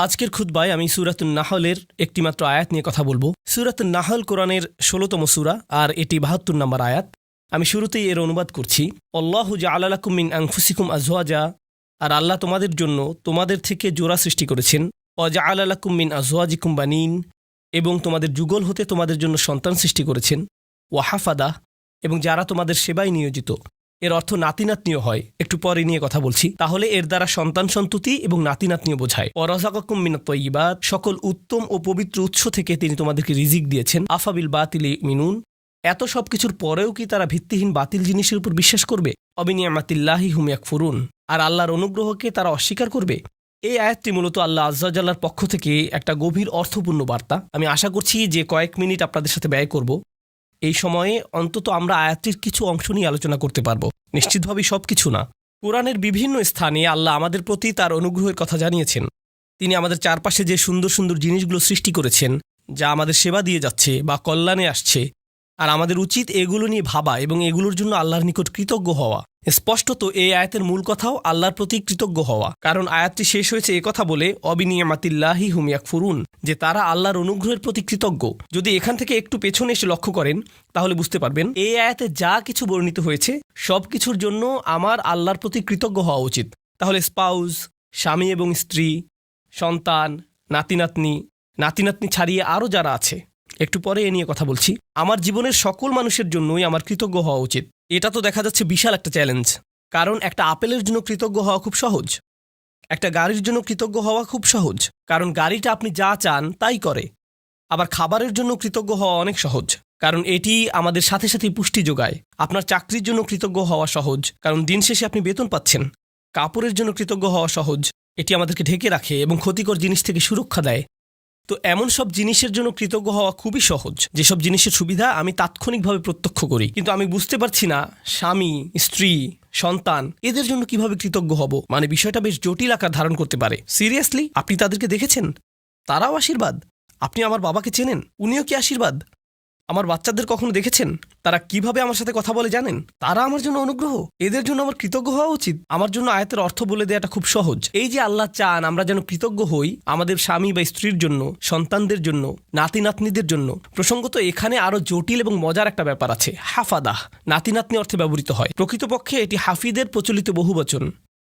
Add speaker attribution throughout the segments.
Speaker 1: আজকের খুতবায় আমি সূরাতুন নাহলের একটিমাত্র আয়াত নিয়ে কথা বলবো। সূরাতুন নাহল কোরআনের ১৬তম সূরা আর এটি ৭২ নম্বর আয়াত। আমি শুরুতেই এর অনুবাদ করছি। আল্লাহু জাআলা লাকুম মিন আনফুসিকুম আজওয়াজা, আর আল্লাহ তোমাদের জন্য তোমাদের থেকে জোড়া সৃষ্টি করেছেন। ওয়া জাআলা লাকুম মিন আজওয়াজিকুম বানিন, এবং তোমাদের যুগল হতে তোমাদের জন্য সন্তান সৃষ্টি করেছেন। ওয়া হাফাদা, এবং যারা তোমাদের সেবায় নিয়োজিত। এর অর্থ নাতি নাতনিও হয়, একটু পরে নিয়ে কথা বলছি। তাহলে এর দ্বারা সন্তান সন্ততি এবং নাতি নাতনিও বোঝায়। ওয়ারাযাকাকুম মিনাত তাইয়্যিবাত, সকল উত্তম ও পবিত্র উৎস থেকে তিনি তোমাদেরকে রিজিক দিয়েছেন। আফাবিল বাতিলি মিনুন, এত সব কিছুর পরেও কি তারা ভিত্তিহীন বাতিল জিনিসের উপর বিশ্বাস করবে? অবিনিয়ামাতিল্লাহি হুম ইয়াকফুরুন, আর আল্লাহর অনুগ্রহকে তারা অস্বীকার করবে। এই আয়াতটি মূলত আল্লাহ আযজা ওয়া জাল্লার পক্ষ থেকে একটা গভীর অর্থপূর্ণ বার্তা। আমি আশা করছি যে কয়েক মিনিট আপনাদের সাথে ব্যয় করব। এই সময়ে অন্তত আমরা আয়াতটির কিছু অংশ নিয়ে আলোচনা করতে পারবো, নিশ্চিতভাবেই সব কিছু না। কোরআনের বিভিন্ন স্থানে আল্লাহ আমাদের প্রতি তার অনুগ্রহের কথা জানিয়েছেন। তিনি আমাদের চারপাশে যে সুন্দর সুন্দর জিনিসগুলো সৃষ্টি করেছেন, যা আমাদের সেবা দিয়ে যাচ্ছে বা কল্যাণে আসছে, আর আমাদের উচিত এগুলো নিয়ে ভাবা এবং এগুলোর জন্য আল্লাহর নিকট কৃতজ্ঞ হওয়া। স্পষ্টত এই আয়াতের মূল কথাও আল্লাহর প্রতি কৃতজ্ঞ হওয়া, কারণ আয়াতটি শেষ হয়েছে একথা বলে, অবিনিয়ামাতিল্লাহি হুম ইয়াকফুরুন, যে তারা আল্লাহর অনুগ্রহের প্রতি কৃতজ্ঞ। যদি এখান থেকে একটু পেছনে এসে লক্ষ্য করেন তাহলে বুঝতে পারবেন এই আয়াতে যা কিছু বর্ণিত হয়েছে সব কিছুর জন্য আমার আল্লাহর প্রতি কৃতজ্ঞ হওয়া উচিত। তাহলে স্পাউস, স্বামী এবং স্ত্রী, সন্তান, নাতি নাতনি ছাড়িয়ে আরও যারা আছে, একটু পরে এ নিয়ে কথা বলছি, আমার জীবনের সকল মানুষের জন্যই আমার কৃতজ্ঞ হওয়া উচিত। এটা তো দেখা যাচ্ছে বিশাল একটা চ্যালেঞ্জ, কারণ একটা আপেলের জন্য কৃতজ্ঞ হওয়া খুব সহজ, একটা গাড়ির জন্য কৃতজ্ঞ হওয়া খুব সহজ, কারণ গাড়িটা আপনি যা চান তাই করে। আবার খাবারের জন্য কৃতজ্ঞ হওয়া অনেক সহজ, কারণ এটি আমাদের সাথে সাথে পুষ্টি যোগায়। আপনার চাকরির জন্য কৃতজ্ঞ হওয়া সহজ, কারণ দিন শেষে আপনি বেতন পাচ্ছেন। কাপড়ের জন্য কৃতজ্ঞ হওয়া সহজ, এটি আমাদেরকে ঢেকে রাখে এবং ক্ষতিকর জিনিস থেকে সুরক্ষা দেয়। তো এমন সব জিনিসের জন্য কৃতজ্ঞ হওয়া খুবই সহজ, যেসব জিনিসের সুবিধা আমি তাৎক্ষণিকভাবে প্রত্যক্ষ করি, কিন্তু আমি বুঝতে পারছি না স্বামী, স্ত্রী, সন্তান এদের জন্য কিভাবে কৃতজ্ঞ হব। মানে বিষয়টা বেশ জটিল আকার ধারণ করতে পারে। সিরিয়াসলি, আপনি তাদেরকে দেখেছেন? তারাও আশীর্বাদ। আপনি আমার বাবাকে চেনেন, উনিও কি আশীর্বাদ? আমার বাচ্চাদের কখনো দেখেছেন? তারা কিভাবে আমার সাথে কথা বলে জানেন? তারা আমার জন্য অনুগ্রহ। এদের জন্য আমার কৃতজ্ঞ হওয়া উচিত। আমার জন্য আয়াতের অর্থ বলে দেওয়াটা খুব সহজ। এই যে আল্লাহ চান আমরা যেন কৃতজ্ঞ হই আমাদের স্বামী বা স্ত্রীর জন্য, সন্তানদের জন্য, নাতি নাতনিদের জন্য। প্রসঙ্গত এখানে আরও জটিল এবং মজার একটা ব্যাপার আছে। হাফাদাহ নাতি নাতনি অর্থে ব্যবহৃত হয়। প্রকৃতপক্ষে এটি হাফিদের প্রচলিত বহুবচন।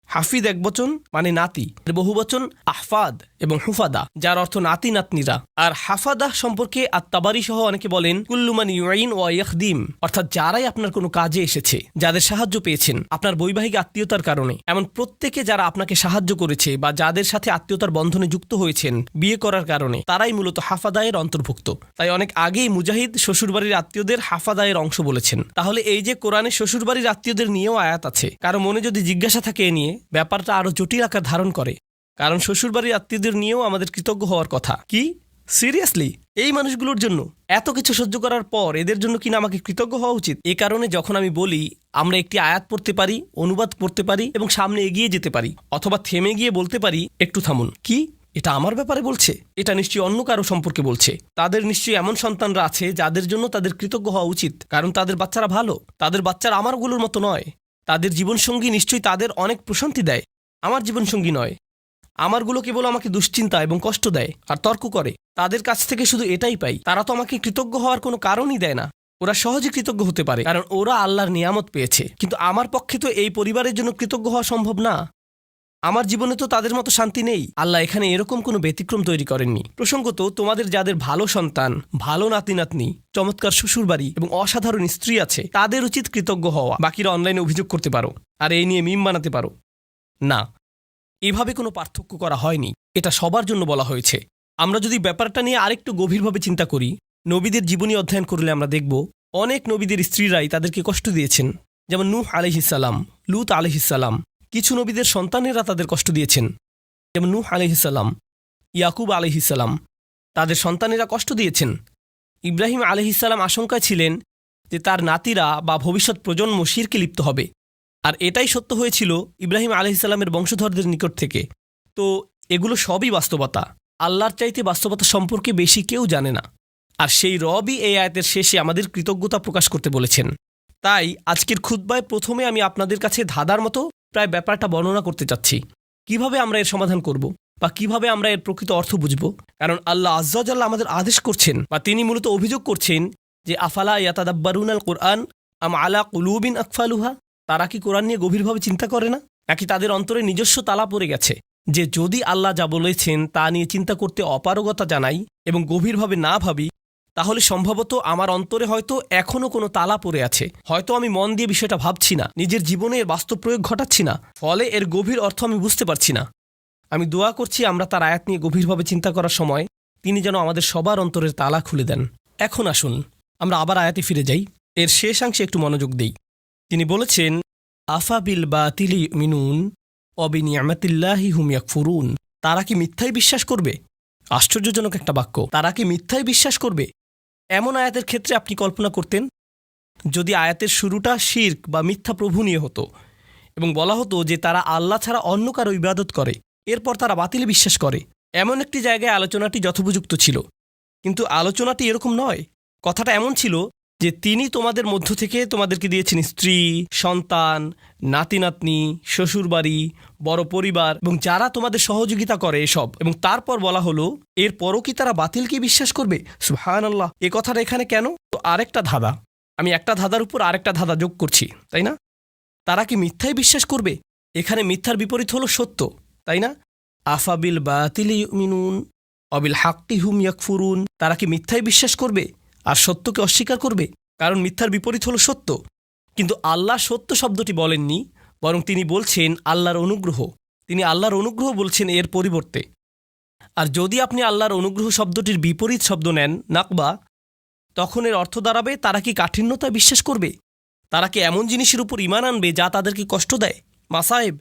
Speaker 1: হাফিদ একবচন মানে নাতি, বহুবচন আহফাদ এবং হুফাদা, যার অর্থ নাতি নাতনিরা। আর হাফাদাহ সম্পর্কে আত-তাবারি সহ অনেকে বলেন কুল্লু মান ইউইন ওয়া ইয়াখদিম, অর্থাৎ যারাই আপনার কোনো কাজে এসেছে, যাদের সাহায্য পেয়েছেন আপনার বৈবাহিক আত্মীয়তার কারণে, এমন প্রত্যেকে যারা আপনাকে সাহায্য করেছে বা যাদের সাথে আত্মীয়তার বন্ধনে যুক্ত হয়েছেন বিয়ে করার কারণে, তারাই মূলত হাফাদায়ের অন্তর্ভুক্ত। তাই অনেক আগেই মুজাহিদ শ্বশুরবাড়ির আত্মীয়দের হাফাদায়ের অংশ বলেছেন। তাহলে এই যে কোরআনে শ্বশুরবাড়ির আত্মীয়দের নিয়েও আয়াত আছে, কারো মনে যদি জিজ্ঞাসা থাকে এ নিয়ে, ব্যাপারটা আরো জটিল আকার ধারণ করে, কারণ শ্বশুরবাড়ির আত্মীয়দের নিয়েও আমাদের কৃতজ্ঞ হওয়ার কথা। কি সিরিয়াসলি? এই মানুষগুলোর জন্য এত কিছু সহ্য করার পর এদের জন্য কিনা আমাকে কৃতজ্ঞ হওয়া উচিত? এই কারণে যখন আমি বলি আমরা একটি আয়াত পড়তে পারি, অনুবাদ করতে পারি এবং সামনে এগিয়ে যেতে পারি, অথবা থেমে গিয়ে বলতে পারি একটু থামুন, কি এটা আমার ব্যাপারে বলছে? এটা নিশ্চয়ই অন্য কারো সম্পর্কে বলছে। তাদের নিশ্চয়ই এমন সন্তানরা আছে যাদের জন্য তাদের কৃতজ্ঞ হওয়া উচিত, কারণ তাদের বাচ্চারা ভালো। তাদের বাচ্চারা আমারগুলোর মতো নয়। তাদের জীবনসঙ্গী নিশ্চয়ই তাদের অনেক প্রশান্তি দেয়, আমার জীবনসঙ্গী নয়। আমারগুলো কেবল আমাকে দুশ্চিন্তা এবং কষ্ট দেয় আর তর্ক করে। তাদের কাছ থেকে শুধু এটাই পাই। তারা তো আমাকে কৃতজ্ঞ হওয়ার কোনো কারণই দেয় না। ওরা সহজে কৃতজ্ঞ হতে পারে কারণ ওরা আল্লাহর নিয়ামত পেয়েছে, কিন্তু আমার পক্ষে তো এই পরিবারের জন্য কৃতজ্ঞ হওয়া সম্ভব না। আমার জীবনে তো তাদের মতো শান্তি নেই। আল্লাহ এখানে এরকম কোনো ব্যতিক্রম তৈরি করেননি। প্রসঙ্গত তোমাদের যাদের ভালো সন্তান, ভালো নাতি নাতনি, চমৎকার শ্বশুরবাড়ি এবং অসাধারণ স্ত্রী আছে, তাদের উচিত কৃতজ্ঞ হওয়া। বাকিরা অনলাইনে অভিযোগ করতে পারো আর এই নিয়ে মিম বানাতে পারো। না, এভাবে কোনো পার্থক্য করা হয়নি। এটা সবার জন্য বলা হয়েছে। আমরা যদি ব্যাপারটা নিয়ে আরেকটু গভীরভাবে চিন্তা করি, নবীদের জীবনী অধ্যয়ন করলে আমরা দেখব অনেক নবীদের স্ত্রীরাই তাদেরকে কষ্ট দিয়েছেন। যেমন নূহ আলাইহিসসালাম, লূত আলাইহিসসালাম। কিছু নবীদের সন্তানেরা তাদের কষ্ট দিয়েছেন, যেমন নূহ আলাইহিসসালাম, ইয়াকুব আলাইহিসসালাম। তাদের সন্তানেরা কষ্ট দিয়েছেন। ইব্রাহিম আলাইহিসসালাম আশঙ্কায় ছিলেন যে তার নাতিরা বা ভবিষ্যৎ প্রজন্ম শিরকে লিপ্ত হবে, আর এটাই সত্য হয়েছিল ইব্রাহিম আলাইহিসসালামের বংশধরদের নিকট থেকে। তো এগুলো সবই বাস্তবতা। আল্লাহর চাইতে বাস্তবতা সম্পর্কে বেশি কেউ জানে না, আর সেই রবই এই আয়াতের শেষে আমাদের কৃতজ্ঞতা প্রকাশ করতে বলেছেন। তাই আজকের খুতবায় প্রথমে আমি আপনাদের কাছে ধাঁধার মতো প্রায় ব্যাপারটা বর্ণনা করতে চাচ্ছি। কিভাবে আমরা এর সমাধান করব? বা কিভাবে আমরা এর প্রকৃত অর্থ বুঝব? কারণ আল্লাহ আজ্জা ওয়া জাল্লা আমাদের আদেশ করছেন বা তিনি মূলত অভিযোগ করছেন যে আফালা ইয়াতাদাব্বারুনাল কুরআন আম আলা কুলুবিন আকফালুহা, তারা কি কোরআন নিয়ে গভীরভাবে চিন্তা করে না, নাকি তাদের অন্তরে নিজস্ব তালা পড়ে গেছে যে যদি আল্লাহ যা বলেছেন তা নিয়ে চিন্তা করতে অপারগতা জানাই এবং গভীরভাবে না ভাবি, তাহলে সম্ভবত আমার অন্তরে হয়তো এখনও কোনো তালা পড়ে আছে, হয়তো আমি মন দিয়ে বিষয়টা ভাবছি না, নিজের জীবনে এর বাস্তব প্রয়োগ ঘটাচ্ছি না, ফলে এর গভীর অর্থ আমি বুঝতে পারছি না। আমি দোয়া করছি আমরা তার আয়াত নিয়ে গভীরভাবে চিন্তা করার সময় তিনি যেন আমাদের সবার অন্তরের তালা খুলে দেন। এখন আসুন আমরা আবার আয়াতে ফিরে যাই, এর শেষাংশে একটু মনোযোগ দেই। তিনি বলেছেন আফা বিল বাতিলি মিনুন অবিনিয়ামাতিল্লাহি হুম ইয়াকফুরুন, তারা কি মিথ্যায় বিশ্বাস করবে? আশ্চর্যজনক একটা বাক্য, তারা কি মিথ্যায় বিশ্বাস করবে? এমন আয়াতের ক্ষেত্রে আপনি কল্পনা করতেন যদি আয়াতের শুরুটা শিরক বা মিথ্যা প্রভু নিয়ে হতো এবং বলা হতো যে তারা আল্লাহ ছাড়া অন্য কারো ইবাদত করে, এরপর তারা বাতিলে বিশ্বাস করে, এমন একটি জায়গায় আলোচনাটি যথোপযুক্ত ছিল। কিন্তু আলোচনাটি এরকম নয়। কথাটা এমন ছিল যে তিনি তোমাদের মধ্য থেকে তোমাদেরকে দিয়েছেন স্ত্রী, সন্তান, নাতি নাতনি, শ্বশুরবাড়ি, বড় পরিবার এবং যারা তোমাদের সহযোগিতা করে এসব, এবং তারপর বলা হলো এরপরও কি তারা বাতিলকে বিশ্বাস করবে? সুবহানাল্লাহ, এ কথাটা এখানে কেন? তো আরেকটা ধাঁধা, আমি একটা ধাঁধার উপর আরেকটা ধাঁধা যোগ করছি, তাই না? তারা কি মিথ্যায় বিশ্বাস করবে? এখানে মিথ্যার বিপরীত হলো সত্য, তাই না? আফাবিল বাতিলি ইউমিনুন অবিল হাক্কি হুম ইয়াকফুরুন, তারা কি মিথ্যায় বিশ্বাস করবে আর সত্যকে অস্বীকার করবে? কারণ মিথ্যার বিপরীত হলো সত্য। কিন্তু আল্লাহ সত্য শব্দটি বলেননি, বরং তিনি বলছেন আল্লাহর অনুগ্রহ। তিনি আল্লাহর অনুগ্রহ বলছেন এর পরিবর্তে। আর যদি আপনি আল্লাহর অনুগ্রহ শব্দটির বিপরীত শব্দ নেন নাকবা, তখন এর অর্থ দাঁড়াবে তারা কি কাঠিন্যতায় বিশ্বাস করবে? তারা কি এমন জিনিসের উপর ঈমান আনবে যা তাদেরকে কষ্ট দেয়, মাসায়েব?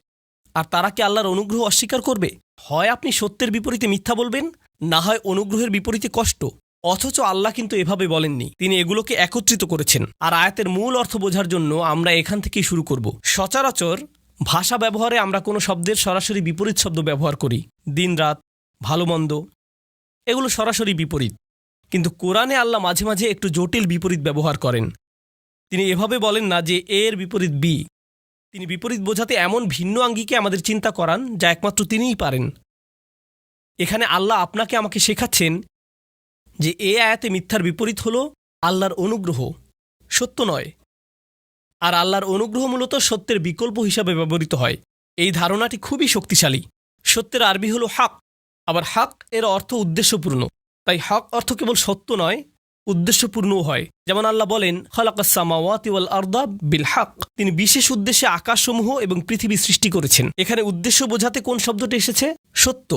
Speaker 1: আর তারা কি আল্লাহর অনুগ্রহ অস্বীকার করবে? হয় আপনি সত্যের বিপরীতে মিথ্যা বলবেন, না হয় অনুগ্রহের বিপরীতে কষ্ট। অথচ আল্লাহ কিন্তু এভাবে বলেননি, তিনি এগুলোকে একত্রিত করেছেন। আর আয়াতের মূল অর্থ বোঝার জন্য আমরা এখান থেকেই শুরু করব। সচরাচর ভাষা ব্যবহারে আমরা কোনো শব্দের সরাসরি বিপরীত শব্দ ব্যবহার করি, দিন রাত, ভালো মন্দ, এগুলো সরাসরি বিপরীত। কিন্তু কোরআনে আল্লাহ মাঝে মাঝে একটু জটিল বিপরীত ব্যবহার করেন। তিনি এভাবে বলেন না যে এর বিপরীত বি, তিনি বিপরীত বোঝাতে এমন ভিন্ন আঙ্গিকে আমাদের চিন্তা করান যা একমাত্র তিনিই পারেন। এখানে আল্লাহ আপনাকে আমাকে শেখাচ্ছেন যে এ আয়াতে মিথ্যার বিপরীত হলো আল্লাহর অনুগ্রহ, সত্য নয়। আর আল্লাহর অনুগ্রহ মূলত সত্যের বিকল্প হিসাবে ব্যবহৃত হয়। এই ধারণাটি খুবই শক্তিশালী। সত্যের আরবি হলো হক, আবার হক এর অর্থ উদ্দেশ্যপূর্ণ। তাই হক অর্থ কেবল সত্য নয়, উদ্দেশ্যপূর্ণও হয়। যেমন আল্লাহ বলেন খালাকাস সামাওয়াতি ওয়াল আরদা বিল হক, তিনি বিশেষ উদ্দেশ্যে আকাশসমূহ এবং পৃথিবী সৃষ্টি করেছেন। এখানে উদ্দেশ্য বোঝাতে কোন শব্দটি এসেছে? সত্য,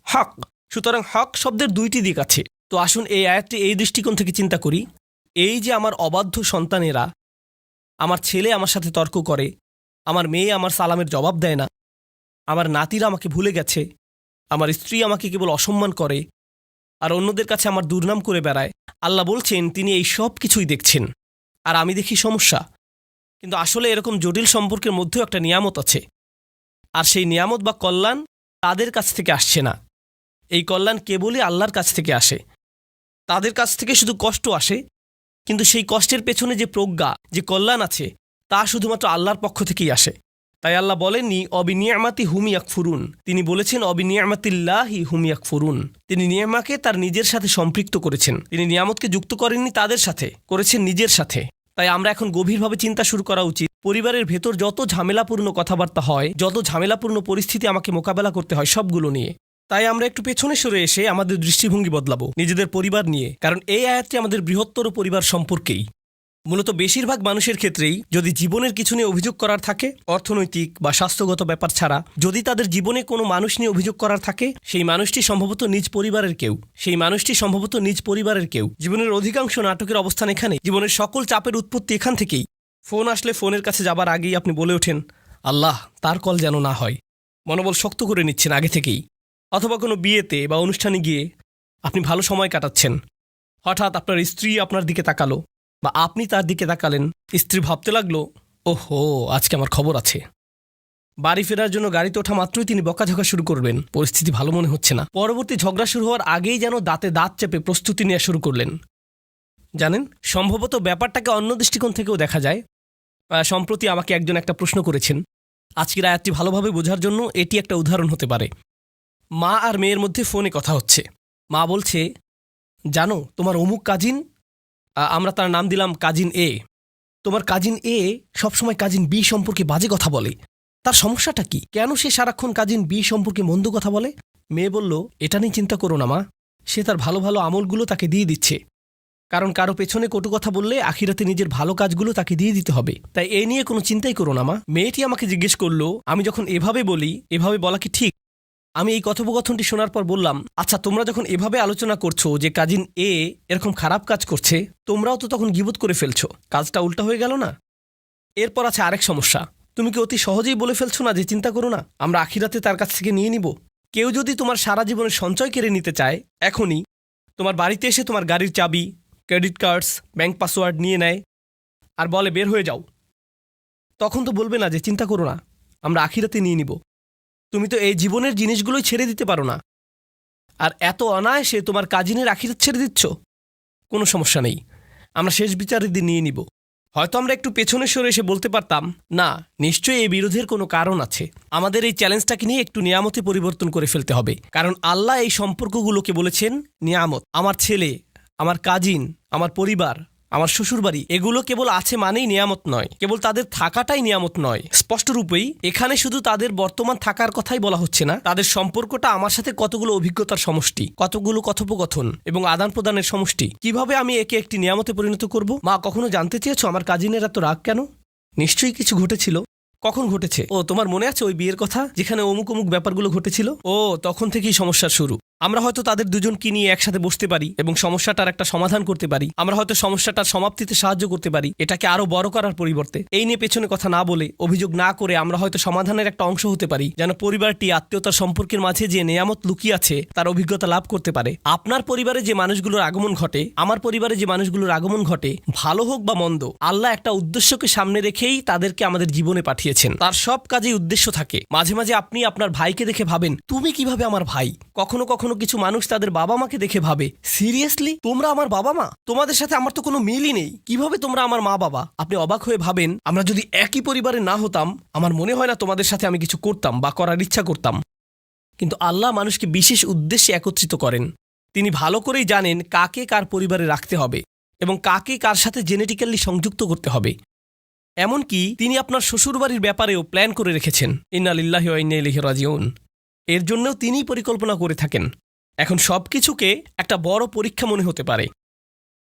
Speaker 1: হক। সুতরাং হক শব্দের দুইটি দিক আছে। তো আসুন এই আয়াতটি এই দৃষ্টিকোণ থেকে চিন্তা করি। এই যে আমার অবাধ্য সন্তানেরা, আমার ছেলে আমার সাথে তর্ক করে, আমার মেয়ে আমার সালামের জবাব দেয় না, আমার নাতিরা আমাকে ভুলে গেছে, আমার স্ত্রী আমাকে কেবল অসম্মান করে, আর অন্যদের কাছে আমার দুর্নাম করে বেড়ায়। আল্লাহ বলছেন তিনি এই সব কিছুই দেখছেন, আর আমি দেখি সমস্যা। কিন্তু আসলে এরকম জটিল সম্পর্কের মধ্যেও একটা নিয়ামত আছে, আর সেই নিয়ামত বা কল্যাণ তাদের কাছ থেকে আসছে না। এই কল্যাণ কেবলই আল্লাহর কাছ থেকে আসে। তাদের কাছ থেকে শুধু কষ্ট আসে, কিন্তু সেই কষ্টের পেছনে যে প্রজ্ঞা, যে কল্যাণ আছে, তা শুধুমাত্র আল্লাহর পক্ষ থেকেই আসে। তাই আল্লাহ বলেননি অবিনিয়ামাতি হুম ইয়াকফুরুন, তিনি বলেছেন অবিনিয়ামাতিল্লাহি হুম ইয়াকফুরুন। তিনি নিয়ামাকে তার নিজের সাথে সম্পৃক্ত করেছেন। তিনি নিয়ামতকে যুক্ত করেননি তাদের সাথে, করেছেন নিজের সাথে। তাই আমরা এখন গভীরভাবে চিন্তা শুরু করা উচিত। পরিবারের ভেতর যত ঝামেলাপূর্ণ কথাবার্তা হয়, যত ঝামেলাপূর্ণ পরিস্থিতি আমাকে মোকাবেলা করতে হয়, সবগুলো নিয়ে। তাই আমরা একটু পেছনে সরে এসে আমাদের দৃষ্টিভঙ্গি বদলাবো নিজেদের পরিবার নিয়ে। কারণ এই আয়াতটি আমাদের বৃহত্তর পরিবার সম্পর্কেই। মূলত বেশিরভাগ মানুষের ক্ষেত্রেই যদি জীবনের কিছু নিয়ে অভিযোগ করার থাকে, অর্থনৈতিক বা স্বাস্থ্যগত ব্যাপার ছাড়া যদি তাদের জীবনে কোনো মানুষ নিয়ে অভিযোগ করার থাকে, সেই মানুষটি সম্ভবত নিজ পরিবারের কেউ। জীবনের অধিকাংশ নাটকের অবস্থান এখানে। জীবনের সকল চাপের উৎপত্তি এখান থেকেই। ফোন আসলে ফোনের কাছে যাবার আগেই আপনি বলে ওঠেন আল্লাহ তার কল যেন না হয়। মনোবল শক্ত করে নিচ্ছেন আগে থেকেই। অথবা কোনো বিয়েতে বা অনুষ্ঠানে গিয়ে আপনি ভালো সময় কাটাচ্ছেন, হঠাৎ আপনার স্ত্রী আপনার দিকে তাকালো বা আপনি তার দিকে তাকালেন। স্ত্রী ভাবতে লাগলো ওহো আজকে আমার খবর আছে। বাড়ি ফেরার জন্য গাড়িতে ওঠা মাত্রই তিনি বকাঝকা শুরু করবেন, পরিস্থিতি ভালো মনে হচ্ছে না। পরবর্তী ঝগড়া শুরু হওয়ার আগেই যেন দাঁতে দাঁত চেপে প্রস্তুতি নেওয়া শুরু করলেন। জানেন, সম্ভবত ব্যাপারটাকে অন্য দৃষ্টিকোণ থেকেও দেখা যায়। সম্প্রতি আমাকে একজন একটা প্রশ্ন করেছেন। আজকের আয়াতটি ভালোভাবে বোঝার জন্য এটি একটা উদাহরণ হতে পারে। মা আর মেয়ের মধ্যে ফোনে কথা হচ্ছে। মা বলছে, জানো তোমার অমুক কাজিন, আমরা তার নাম দিলাম কাজিন এ, তোমার কাজিন এ সবসময় কাজিন বি সম্পর্কে বাজে কথা বলে। তার সমস্যাটা কি? কেন সে সারাক্ষণ কাজিন বি সম্পর্কে মন্দ কথা বলে? মেয়ে বলল, এটা নিয়ে চিন্তা করো না মা, সে তার ভালো ভালো আমলগুলো তাকে দিয়ে দিচ্ছে। কারণ কারো পেছনে কটু কথা বললে আখিরাতে নিজের ভালো কাজগুলো তাকে দিয়ে দিতে হবে। তাই এই নিয়ে কোনো চিন্তাই করো না মা। মেয়েটি আমাকে জিজ্ঞেস করলো, আমি যখন এভাবে বলি, এভাবে বলা কি ঠিক? আমি এই কথোপকথনটি শোনার পর বললাম, আচ্ছা তোমরা যখন এভাবে আলোচনা করছো যে কাজিন এ এরকম খারাপ কাজ করছে, তোমরাও তো তখন গীবত করে ফেলছো, কাজটা উল্টা হয়ে গেল না? এরপর আছে আরেক সমস্যা, তুমি কি অতি সহজেই বলে ফেলছো না যে চিন্তা করো না, আমরা আখিরাতে তার কাছ থেকে নিয়ে নিব? কেউ যদি তোমার সারা জীবনের সঞ্চয় কেড়ে নিতে চায়, এখনই তোমার বাড়িতে এসে তোমার গাড়ির চাবি, ক্রেডিট কার্ডস, ব্যাংক পাসওয়ার্ড নিয়ে নেয় আর বলে বের হয়ে যাও, তখন তো বলবে না যে চিন্তা করো না, আমরা আখিরাতে নিয়ে নিব? তুমি তো এই জীবনের জিনিসগুলোই ছেড়ে দিতে পারো না, আর এত অনায়াসে তোমার কাজিনের আখিরাত ছেড়ে দিচ্ছ। কোনো সমস্যা নেই, আমরা শেষ বিচারের দিন নিয়ে নিব। হয়তো আমরা একটু পেছনে সরে এসে বলতে পারতাম, না নিশ্চয়ই এই বিরোধের কোনো কারণ আছে, আমাদের এই চ্যালেঞ্জটাকে নিয়ে একটু নিয়ামতে পরিবর্তন করে ফেলতে হবে। কারণ আল্লাহ এই সম্পর্কগুলোকে বলেছেন নিয়ামত। আমার ছেলে, আমার কাজিন, আমার পরিবার, আমার শ্বশুরবাড়ি, এগুলো কেবল আছে মানেই নিয়ামত নয়, কেবল তাদের থাকাটাই নিয়ামত নয়। স্পষ্টরূপেই এখানে শুধু তাদের বর্তমান থাকার কথাই বলা হচ্ছে না, তাদের সম্পর্কটা আমার সাথে কতগুলো অভিজ্ঞতার সমষ্টি, কতগুলো কথোপকথন এবং আদান প্রদানের সমষ্টি। কিভাবে আমি একে একটি নিয়ামতে পরিণত করব? মা কখনো জানতে চেয়েছো আমার কাজিনের এত রাগ কেন? নিশ্চয়ই কিছু ঘটেছিল। কখন ঘটেছে? ও তোমার মনে আছে ওই বিয়ের কথা, যেখানে অমুক অমুক ব্যাপারগুলো ঘটেছিল? ও তখন থেকেই সমস্যার শুরু। আমরা হয়তো তাদের দুজনকে নিয়ে একসাথে বসতে পারি এবং সমস্যাটার একটা সমাধান করতে পারি। আমরা হয়তো সমস্যাটার সমাপ্তিতে সাহায্য করতে পারি, এটাকে আরো বড় করার পরিবর্তে। এই নিয়ে পেছনে কথা না বলে, অভিযোগ না করে আমরা হয়তো সমাধানের একটা অংশ হতে পারি, যেন পরিবারটি আত্মীয়তার সম্পর্কের মাঝে যে নিয়ামত লুকিয়ে আছে তার অভিজ্ঞতা লাভ করতে পারে। আপনার পরিবারে যে মানুষগুলোর আগমন ঘটে, আমার পরিবারে যে মানুষগুলোর আগমন ঘটে, ভালো হোক বা মন্দ, আল্লাহ একটা উদ্দেশ্যকে সামনে রেখেই তাদেরকে আমাদের জীবনে পাঠিয়েছেন। তার সব কাজেই উদ্দেশ্য থাকে। মাঝে মাঝে আপনি আপনার ভাইকে দেখে ভাবেন, তুমি কিভাবে আমার ভাই? কখনো কখনো কিছু মানুষ তাদের বাবা মাকে দেখে ভাবে, সিরিয়াসলি তোমরা আমার বাবা মা? তোমাদের সাথে আমার তো কোনো মিলই নেই, কিভাবে তোমরা আমার মা বাবা? আপনি অবাক হয়ে ভাবেন, আমরা যদি একই পরিবারে না হতাম, আমার মনে হয় না তোমাদের সাথে আমি কিছু করতাম বা করার ইচ্ছা করতাম। কিন্তু আল্লাহ মানুষকে বিশেষ উদ্দেশ্যে একত্রিত করেন। তিনি ভালো করেই জানেন কাকে কার পরিবারে রাখতে হবে এবং কাকে কার সাথে জেনেটিক্যালি সংযুক্ত করতে হবে। এমনকি তিনি আপনার শ্বশুরবাড়ির ব্যাপারেও প্ল্যান করে রেখেছেন। ইন্না লিল্লাহি ওয়া ইন্না ইলাইহি রাজিউন। এর জন্যও তিনিই পরিকল্পনা করে থাকেন। এখন সব কিছুকে একটা বড় পরীক্ষা মনে হতে পারে,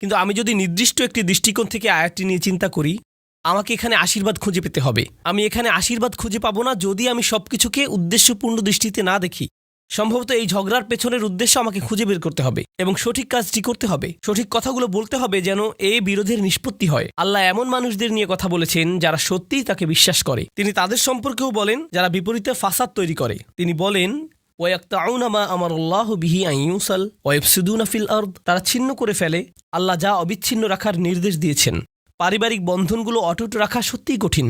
Speaker 1: কিন্তু আমি যদি নির্দিষ্ট একটি দৃষ্টিকোণ থেকে আয়াতটি নিয়ে চিন্তা করি, আমাকে এখানে আশীর্বাদ খুঁজে পেতে হবে। আমি এখানে আশীর্বাদ খুঁজে পাবো না যদি আমি সবকিছুকে উদ্দেশ্যপূর্ণ দৃষ্টিতে না দেখি। সম্ভবত এই ঝগড়ার পেছনের উদ্দেশ্য আমাকে খুঁজে বের করতে হবে এবং সঠিক কাজটি করতে হবে, সঠিক কথাগুলো বলতে হবে যেন এই বিরোধের নিষ্পত্তি হয়। আল্লাহ এমন মানুষদের নিয়ে কথা বলেছেন যারা সত্যিই তাকে বিশ্বাস করে। তিনি তাদের সম্পর্কেও বলেন যারা বিপরীতে ফাসাদ তৈরি করে। তিনি বলেন, ওয়ায়াকতাউনা মা আমারাল্লাহু বিহি আন ইউসাল ওয়া ইফসিদুনা ফিল আরদ। তারা ছিন্ন করে ফেলে আল্লাহ যা অবিচ্ছিন্ন রাখার নির্দেশ দিয়েছেন। পারিবারিক বন্ধনগুলো অটুট রাখা সত্যিই কঠিন।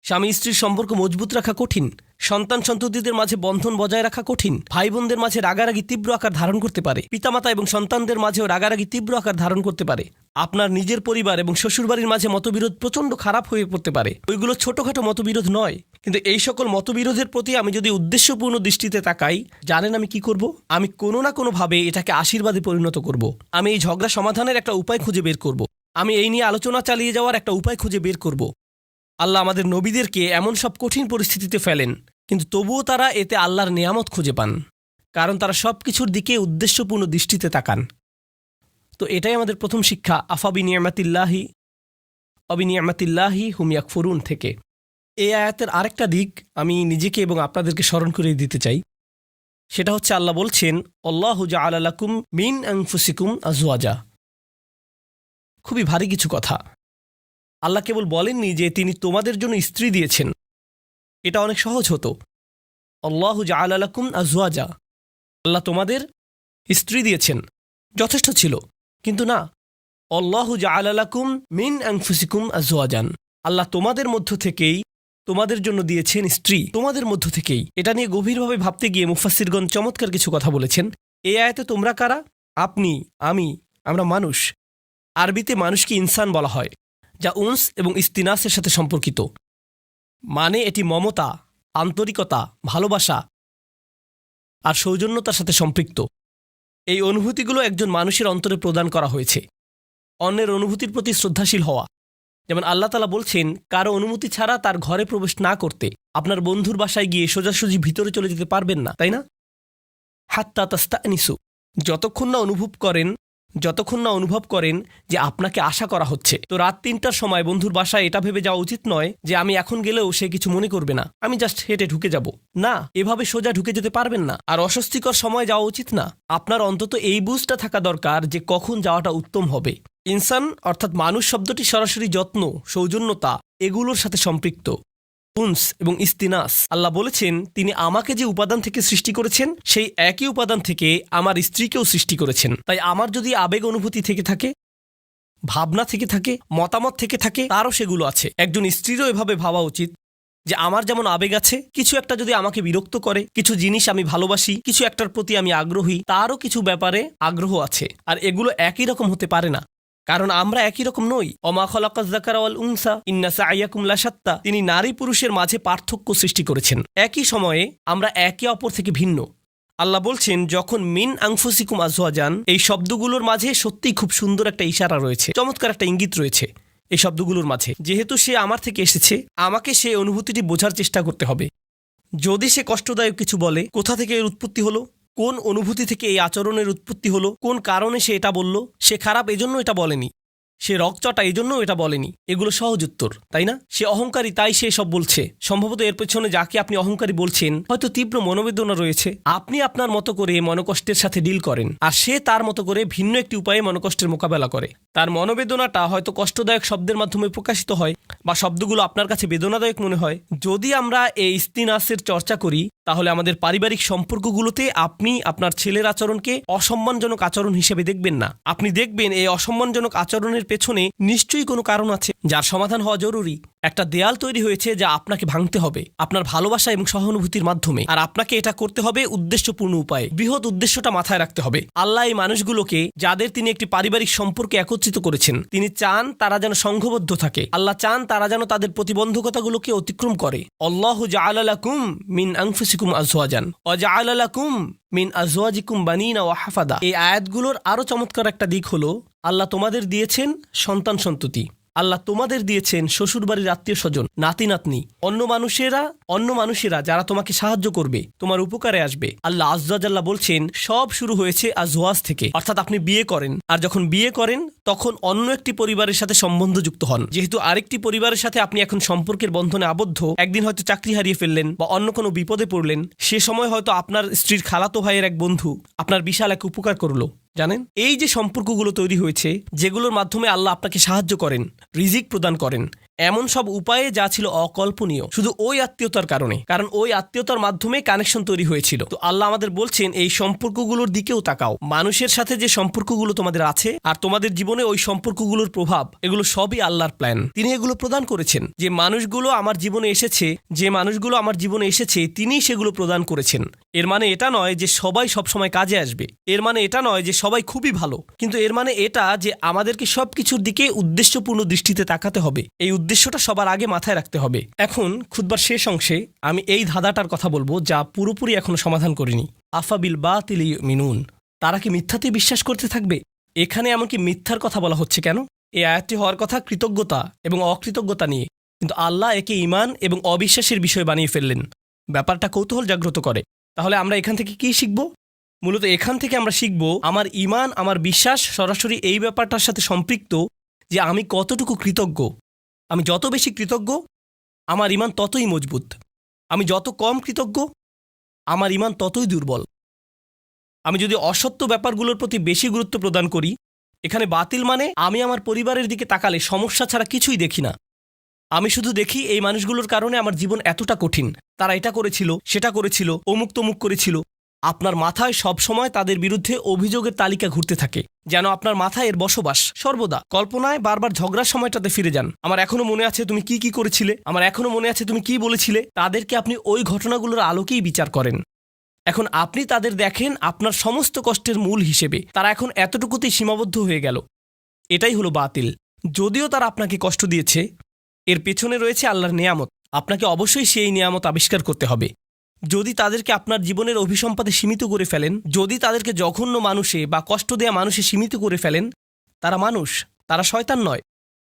Speaker 1: স্বামী স্ত্রীর সম্পর্ক মজবুত রাখা কঠিন। সন্তান সন্ততিদের মাঝে বন্ধন বজায় রাখা কঠিন। ভাই বোনদের মাঝে রাগারাগি তীব্র আকার ধারণ করতে পারে। পিতামাতা এবং সন্তানদের মাঝেও রাগারাগি তীব্র আকার ধারণ করতে পারে। আপনার নিজের পরিবার এবং শ্বশুরবাড়ির মাঝে মতবিরোধ প্রচণ্ড খারাপ হয়ে পড়তে পারে। ওইগুলো ছোটখাটো মতবিরোধ নয়, কিন্তু এই সকল মতবিরোধের প্রতি আমি যদি উদ্দেশ্যপূর্ণ দৃষ্টিতে তাকাই, জানেন আমি কি করব? আমি কোনো না কোনোভাবে এটাকে আশীর্বাদে পরিণত করব। আমি এই ঝগড়া সমাধানের একটা উপায় খুঁজে বের করব। আমি এই নিয়ে আলোচনা চালিয়ে যাওয়ার একটা উপায় খুঁজে বের করব। আল্লাহ আমাদের নবীদেরকে এমন সব কঠিন পরিস্থিতিতে ফেলেন, কিন্তু তবুও তারা এতে আল্লাহর নিয়ামত খুঁজে পান, কারণ তারা সব কিছুর দিকে উদ্দেশ্যপূর্ণ দৃষ্টিতে তাকান। তো এটাই আমাদের প্রথম শিক্ষা, আফাবি নিয়ামাতিল্লাহি হুম ইয়াকফুরুন থেকে। এই আয়াতের আরেকটা দিক আমি নিজেকে এবং আপনাদেরকে স্মরণ করিয়ে দিতে চাই। সেটা হচ্ছে আল্লাহ বলছেন, আল্লাহু জাআলা লাকুম মিন আনফুসিকুম আজওয়াজা। খুবই ভারী কিছু কথা। আল্লাহ কেবল বলেননি যে তিনি তোমাদের জন্য স্ত্রী দিয়েছেন। এটা অনেক সহজ হতো, আল্লাহু জাআলা লাকুম আজওয়াজা, আল্লাহ তোমাদের স্ত্রী দিয়েছেন, যথেষ্ট ছিল। কিন্তু না, আল্লাহু জাআলা লাকুম মিন আনফুসিকুম আজওয়াজান, আল্লাহ তোমাদের মধ্য থেকেই তোমাদের জন্য দিয়েছেন স্ত্রী, তোমাদের মধ্য থেকেই। এটা নিয়ে গভীরভাবে ভাবতে গিয়ে মুফাসসিরগণ চমৎকার কিছু কথা বলেছেন। এই আয়াতে তোমরা কারা? আপনি, আমি, আমরা মানুষ। আরবিতে মানুষকে ইনসান বলা হয়, যা উনস এবং ইস্তিনাসের সাথে সম্পর্কিত। মানে এটি মমতা, আন্তরিকতা, ভালোবাসা আর সৌজন্যতার সাথে সম্পৃক্ত। এই অনুভূতিগুলো একজন মানুষের অন্তরে প্রদান করা হয়েছে। অন্যের অনুভূতির প্রতি শ্রদ্ধাশীল হওয়া, যেমন আল্লাহ তাআলা বলছেন কারো অনুমতি ছাড়া তার ঘরে প্রবেশ না করতে। আপনার বন্ধুর বাসায় গিয়ে সোজাসুজি ভিতরে চলে যেতে পারবেন না, তাই না? হাত্তা তাস্তানিসু, যতক্ষণ না অনুভব করেন যে আপনাকে আশা করা হচ্ছে। তো রাত ৩টার সময় বন্ধুর বাসায় এটা ভেবে যাওয়া উচিত নয় যে আমি এখন গেলেও সে কিছু মনে করবে না, আমি জাস্ট হেঁটে ঢুকে যাব। না, এভাবে সোজা ঢুকে যেতে পারবেন না। আর অস্বস্তিকর সময় যাওয়া উচিত না। আপনার অন্তত এই বুঝটা থাকা দরকার যে কখন যাওয়াটা উত্তম হবে। ইনসান অর্থাৎ মানুষ শব্দটি সরাসরি যত্ন, সৌজন্যতা এগুলোর সাথে সম্পৃক্ত। উনস এবং ইস্তিনাস। আল্লাহ বলেছেন তিনি আমাকে যে উপাদান থেকে সৃষ্টি করেছেন সেই একই উপাদান থেকে আমার স্ত্রীকেও সৃষ্টি করেছেন। তাই আমার যদি আবেগ অনুভূতি থেকে থাকে, ভাবনা থেকে থাকে, মতামত থেকে থাকে, তারও সেগুলো আছে। একজন স্ত্রীরও এভাবে ভাবা উচিত যে আমার যেমন আবেগ আছে, কিছু একটা যদি আমাকে বিরক্ত করে, কিছু জিনিস আমি ভালোবাসি, কিছু একটার প্রতি আমি আগ্রহী, তারও কিছু ব্যাপারে আগ্রহ আছে। আর এগুলো একই রকম হতে পারে না, কারণ আমরা একই রকম নই। ওমা খালাকাজ যাকারা ওয়াল উনসা ইন্না সা'য়াকুম লাশাত্তা। তিনি নারী পুরুষের মাঝে পার্থক্য সৃষ্টি করেছেন। একই সময়ে আমরা একে অপর থেকে ভিন্ন। আল্লাহ বলছেন যখন মিন আনফুসিকুম আজওয়াজান, এই শব্দগুলোর মাঝে সত্যিই খুব সুন্দর একটা ইশারা রয়েছে, চমৎকার একটা ইঙ্গিত রয়েছে এই শব্দগুলোর মাঝে। যেহেতু সে আমার থেকে এসেছে, আমাকে সেই অনুভূতিটি বোঝার চেষ্টা করতে হবে। যদি সে কষ্টদায়ক কিছু বলে, কোথা থেকে এর উৎপত্তি হলো, কোন অনুভূতি থেকে এই আচরণের উৎপত্তি হলো, কোন কারণে সে এটা বলল, সে খারাপ এজন্য এটা বলেনি, সে রকচটা এই জন্য এটা বলেনি, এগুলো সহজ উত্তর, তাই না? সে অহংকারী তাই সে সব বলছে। সম্ভবত এর পেছনে যাকে আপনি অহংকারী বলছেন হয়তো তীব্র মনোবেদনা রয়েছে। আপনি আপনার মতো করে মনোকষ্টের সাথে ডিল করেন, আর সে তার মতো করে ভিন্ন একটি উপায়ে মনোকষ্টের মোকাবেলা করে। তার মনোবেদনাটা হয়তো কষ্টদায়ক শব্দের মাধ্যমে প্রকাশিত হয়, বা শব্দগুলো আপনার কাছে বেদনাদায়ক মনে হয়। যদি আমরা এই ইস্তিনাসের চর্চা করি, তাহলে আমাদের পারিবারিক সম্পর্কগুলোতে আপনি আপনার ছেলের আচরণকে অসম্মানজনক আচরণ হিসেবে দেখবেন না। আপনি দেখবেন এই অসম্মানজনক আচরণের পেছনে নিশ্চয়ই কোনো কারণ আছে যার সমাধান হওয়া জরুরি। একটা দেয়াল তৈরি হয়েছে যা আপনাকে ভাঙতে হবে আপনার ভালোবাসা এবং সহানুভূতির মাধ্যমে, আর আপনাকে এটা করতে হবে উদ্দেশ্যপূর্ণ উপায়ে। বৃহৎ উদ্দেশ্যটা মাথায় রাখতে হবে। আল্লাহ এই মানুষগুলোকে, যাদের তিনি একটি পারিবারিক সম্পর্কে একত্রিত করেছেন, তিনি চান তারা যেন সংঘবদ্ধ থাকে। আল্লাহ চান তারা যেন তাদের প্রতিবন্ধকতাগুলোকে অতিক্রম করে। আল্লাহু জাআলা লাকুম মিন আনফুসিকুম আজওয়াজান ওয়া জাআলা লাকুম মিন আজওয়াজিকুম বানিনা ওয়া হাফাদা। এই আয়াতগুলোর আরো চমৎকার একটা দিক হলো আল্লাহ তোমাদের দিয়েছেন সন্তান সন্ততি, আল্লাহ তোমাদের দিয়েছেন শ্বশুরবাড়ির আত্মীয় স্বজন, নাতি নাতনি, অন্য মানুষেরা যারা তোমাকে সাহায্য করবে, তোমার উপকারে আসবে। আল্লাহ আজ্জা জাল্লা বলছেন সব শুরু হয়েছে আজওয়াজ থেকে, অর্থাৎ আপনি বিয়ে করেন, আর যখন বিয়ে করেন তখন অন্য একটি পরিবারের সাথে সম্বন্ধ যুক্ত হন। যেহেতু আরেকটি পরিবারের সাথে আপনি এখন সম্পর্কের বন্ধনে আবদ্ধ, একদিন হয়তো চাকরি হারিয়ে ফেললেন বা অন্য কোনো বিপদে পড়লেন, সে সময় হয়তো আপনার স্ত্রীর খালাতো ভাইয়ের এক বন্ধু আপনার বিশাল এক উপকার করলো। জানেন, এই যে সম্পর্কগুলো তৈরি হয়েছে, যেগুলোর মাধ্যমে আল্লাহ আপনাকে সাহায্য করেন, রিজিক প্রদান করেন, এমন সব উপায়ে যা ছিল অকল্পনীয় শুধু ওই আত্মীয়তার কারণে, কারণ ওই আত্মীয়তার মাধ্যমে কানেকশন তৈরি হয়েছিল। তো আল্লাহ আমাদের বলছেন এই সম্পর্কগুলোর দিকেও তাকাও। মানুষের সাথে যে সম্পর্কগুলো তোমাদের আছে আর তোমাদের জীবনে ওই সম্পর্কগুলোর প্রভাব, এগুলো সবই আল্লাহর প্ল্যান। তিনি এগুলো প্রদান করেছেন। যে মানুষগুলো আমার জীবনে এসেছে তিনিই সেগুলো প্রদান করেছেন। এর মানে এটা নয় যে সবাই সবসময় কাজে আসবে, এর মানে এটা নয় যে সবাই খুবই ভালো, কিন্তু এর মানে এটা যে আমাদেরকে সবকিছুর দিকে উদ্দেশ্যপূর্ণ দৃষ্টিতে তাকাতে হবে। এই উদ্দেশ্যটা সবার আগে মাথায় রাখতে হবে। এখন খুতবার শেষ অংশে আমি এই ধাঁধাটার কথা বলবো যা পুরোপুরি এখনো সমাধান করিনি। আফাবিল বাতিল ইউমিনুন, তারা কি মিথ্যাতে বিশ্বাস করতে থাকবে? এখানে এমনকি মিথ্যার কথা বলা হচ্ছে কেন? এই আয়াতটি হওয়ার কথা কৃতজ্ঞতা এবং অকৃতজ্ঞতা নিয়ে, কিন্তু আল্লাহ একে ঈমান এবং অবিশ্বাসের বিষয় বানিয়ে ফেললেন। ব্যাপারটা কৌতূহল জাগ্রত করে। তাহলে আমরা এখান থেকে কি শিখব? মূলত এখান থেকে আমরা শিখব আমার ঈমান, আমার বিশ্বাস সরাসরি এই ব্যাপারটার সাথে সম্পৃক্ত যে আমি কতটুকু কৃতজ্ঞ। আমি যত বেশি কৃতজ্ঞ আমার ঈমান ততই মজবুত। আমি যত কম কৃতজ্ঞ আমার ঈমান ততই দুর্বল। আমি যদি অসত্য ব্যাপারগুলোর প্রতি বেশি গুরুত্ব প্রদান করি, এখানে বাতিল মানে আমি আমার পরিবারের দিকে তাকালে সমস্যা ছাড়া কিছুই দেখি না। আমি শুধু দেখি এই মানুষগুলোর কারণে আমার জীবন এতটা কঠিন, তারা এটা করেছিল, সেটা করেছিল, অমুক তমুক করেছিল। আপনার মাথায় সবসময় তাদের বিরুদ্ধে অভিযোগের তালিকা ঘুরতে থাকে, যেন আপনার মাথায় এর বসবাস। সর্বদা কল্পনায় বারবার ঝগড়ার সময়টাতে ফিরে যান। আমার এখনো মনে আছে তুমি কি করেছিলে, আমার এখনো মনে আছে তুমি কি বলেছিলে। তাদেরকে আপনি ওই ঘটনাগুলোর আলোকেই বিচার করেন। এখন আপনি তাদের দেখেন আপনার সমস্ত কষ্টের মূল হিসেবে। তারা এখন এতটুকুতেই সীমাবদ্ধ হয়ে গেল। এটাই হলো বাতিল। যদিও তারা আপনাকে কষ্ট দিয়েছে, এর পেছনে রয়েছে আল্লাহর নিয়ামত। আপনাকে অবশ্যই সেই নিয়ামত আবিষ্কার করতে হবে। যদি তাদেরকে আপনার জীবনের অভিসম্পাদে সীমিত করে ফেলেন, যদি তাদেরকে জঘন্য মানুষে বা কষ্ট দেয়া মানুষে সীমিত করে ফেলেন, তারা মানুষ, তারা শয়তান নয়।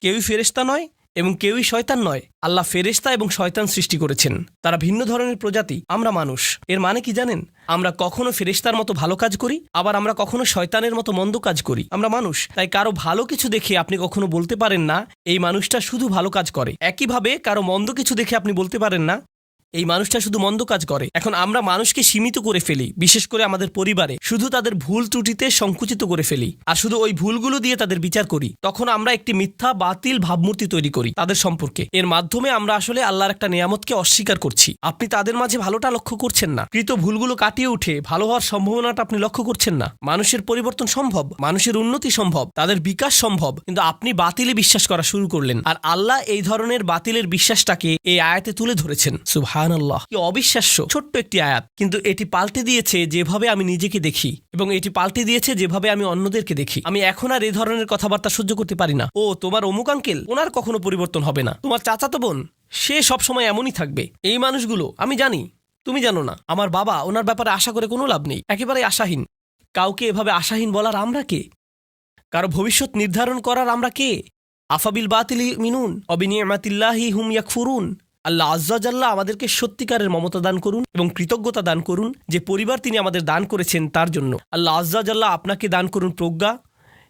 Speaker 1: কেউই ফেরেশতা নয় এবং কেউই শয়তান নয়। আল্লাহ ফেরেশতা এবং শয়তান সৃষ্টি করেছেন, তারা ভিন্ন ধরনের প্রজাতি, আমরা মানুষ। এর মানে কি জানেন? আমরা কখনো ফেরেশতার মতো ভালো কাজ করি, আবার আমরা কখনো শয়তানের মতো মন্দ কাজ করি। আমরা মানুষ, তাই কারো ভালো কিছু দেখে আপনি কখনো বলতে পারেন না এই মানুষটা শুধু ভালো কাজ করে। একইভাবে কারো মন্দ কিছু দেখে আপনি বলতে পারেন না এই মানুষটা শুধু মন্দ কাজ করে। এখন আমরা মানুষকে সীমিত করে ফেলি, বিশেষ করে আমাদের পরিবারে শুধু তাদের ভুল ত্রুটিতে সংকুচিত করে ফেলি, আর শুধু ওই ভুলগুলো দিয়ে তাদের বিচার করি। তখন আমরা একটি মিথ্যা বাতিল ভাবমূর্তি তৈরি করি তাদের সম্পর্কে। এর মাধ্যমে আমরা আসলে আল্লাহর একটা নিয়ামতকে অস্বীকার করছি। আপনি তাদের মাঝে ভালোটা লক্ষ্য করছেন না, কৃত ভুলগুলো কাটিয়ে উঠে ভালো হওয়ার সম্ভাবনাটা আপনি লক্ষ্য করছেন না। মানুষের পরিবর্তন সম্ভব, মানুষের উন্নতি সম্ভব, তাদের বিকাশ সম্ভব, কিন্তু আপনি বাতিলে বিশ্বাস করা শুরু করলেন। আর আল্লাহ এই ধরনের বাতিলের বিশ্বাসটাকে এই আয়াতে তুলে ধরেছেন। সুবহানাল্লাহ, কি অবিশ্বাস্য ছোট্ট একটি আয়াত, কিন্তু এটি পাল্টে দিয়েছে যেভাবে আমি নিজেকে দেখি, এবং এটি পাল্টে দিয়েছে যেভাবে আমি অন্যদেরকে দেখি। আমি এখন আর এই ধরনের কথাবার্তা সহ্য করতে পারি না। ও তোমার অমুক আঙ্কেল, ওনার কখনো পরিবর্তন হবে না। তোমার চাচাতো বোন, সে সবসময় এমনই থাকবে। এই মানুষগুলো আমি জানি, তুমি জানো না। আমার বাবা, ওনার ব্যাপারে আশা করে কোনো লাভ নেই, একেবারে আশাহীন। কাউকে এভাবে আশাহীন বলার আমরা কে? কারো ভবিষ্যৎ নির্ধারণ করার আমরা কে? আফাবিল বাতিলি মিনুন অবিনিয়ামাতিল্লাহি হুম ইয়াকফুরুন। আল্লাহ আজ্জা জাল্লা আমাদেরকে সত্যিকারের মমতা দান করুন এবং কৃতজ্ঞতা দান করুন যে পরিবার তিনি আমাদের দান করেছেন তার জন্য। আল্লাহ আজ্জা জাল্লা আপনাকে দান করুন প্রজ্ঞা,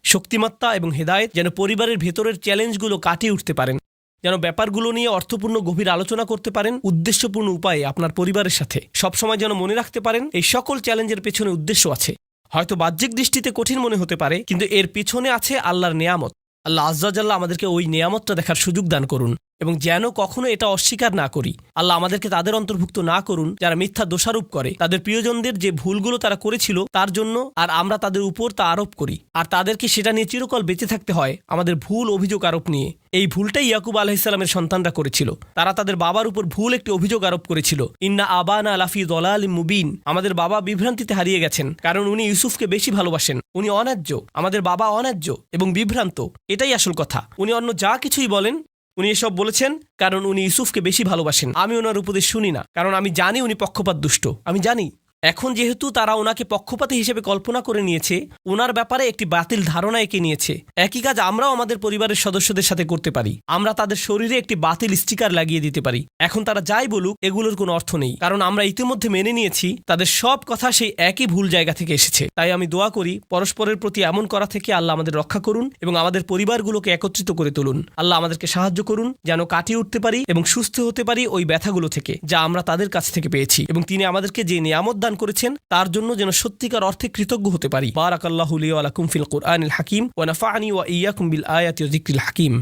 Speaker 1: শক্তিমত্তা এবং হেদায়েত, যেন পরিবারের ভেতরের চ্যালেঞ্জগুলো কাটিয়ে উঠতে পারেন, যেন ব্যাপারগুলো নিয়ে অর্থপূর্ণ গভীর আলোচনা করতে পারেন উদ্দেশ্যপূর্ণ উপায়ে আপনার পরিবারের সাথে। সবসময় যেন মনে রাখতে পারেন এই সকল চ্যালেঞ্জের পেছনে উদ্দেশ্য আছে। হয়তো বাহ্যিক দৃষ্টিতে কঠিন মনে হতে পারে, কিন্তু এর পিছনে আছে আল্লাহর নেয়ামত। আল্লাহ আজ্জা জাল্লা আমাদেরকে ওই নেয়ামতটা দেখার সুযোগ দান করুন এবং যেন কখনো এটা অস্বীকার না করি। আল্লাহ আমাদেরকে তাদের অন্তর্ভুক্ত না করুন যারা মিথ্যা দোষারোপ করে তাদের প্রিয়জনদের যে ভুলগুলো তারা করেছিল তার জন্য, আর আমরা তাদের উপর তা আরোপ করি, আর তাদেরকে সেটা নিয়ে চিরকাল বেঁচে থাকতে হয় আমাদের ভুল অভিযোগ আরোপ নিয়ে। এই ভুলটাই ইয়াকুব আলাইহিসসালামের সন্তানরা করেছিল। তারা তাদের বাবার উপর ভুল একটি অভিযোগ আরোপ করেছিল, ইন্না আবানা লাফি দলালিম মুবিন, আমাদের বাবা বিভ্রান্তিতে হারিয়ে গেছেন, কারণ উনি ইউসুফকে বেশি ভালোবাসেন। উনি অন্যায্য, আমাদের বাবা অন্যায্য এবং বিভ্রান্ত, এটাই আসল কথা। উনি অন্য যা কিছুই বলেন, উনি এসব বলেছেন কারণ উনি ইউসুফকে বেশি ভালোবাসেন। আমি ওনার উপদেশ শুনি না, কারণ আমি জানি উনি পক্ষপাত দুষ্ট। আমি জানি এখন যেহেতু তারা ওনাকে পক্ষপাতী হিসেবে কল্পনা করে নিয়েছে, ওনার ব্যাপারে একটি বাতিল ধারণা এঁকে নিয়েছে। একই কাজ আমরাও আমাদের পরিবারের সদস্যদের সাথে করতে পারি। আমরা তাদের শরীরে একটি বাতিল স্টিকার লাগিয়ে দিতে পারি। এখন তারা যাই বলুক এগুলোর কোনো অর্থ নেই, কারণ আমরা ইতিমধ্যে মেনে নিয়েছি তাদের সব কথা সেই একই ভুল জায়গা থেকে এসেছে। তাই আমি দোয়া করি পরস্পরের প্রতি এমন করা থেকে আল্লাহ আমাদের রক্ষা করুন এবং আমাদের পরিবারগুলোকে একত্রিত করে তুলুন। আল্লাহ আমাদেরকে সাহায্য করুন যেন কাটিয়ে উঠতে পারি এবং সুস্থ হতে পারি ওই ব্যথাগুলো থেকে যা আমরা তাদের কাছ থেকে পেয়েছি, এবং তিনি আমাদেরকে যে নিয়ামত দান করেছেন তার জন্য যেন সত্যিকার অর্থে কৃতজ্ঞ হতে পারি। বারাকাল্লাহু লি ওয়া লাকুম ফিল কুরআনিল হাকিম ওয়া নাফা'নি ওয়া ইয়্যাকুম বিল আয়াতি ওয়া যিকরিল হাকিম।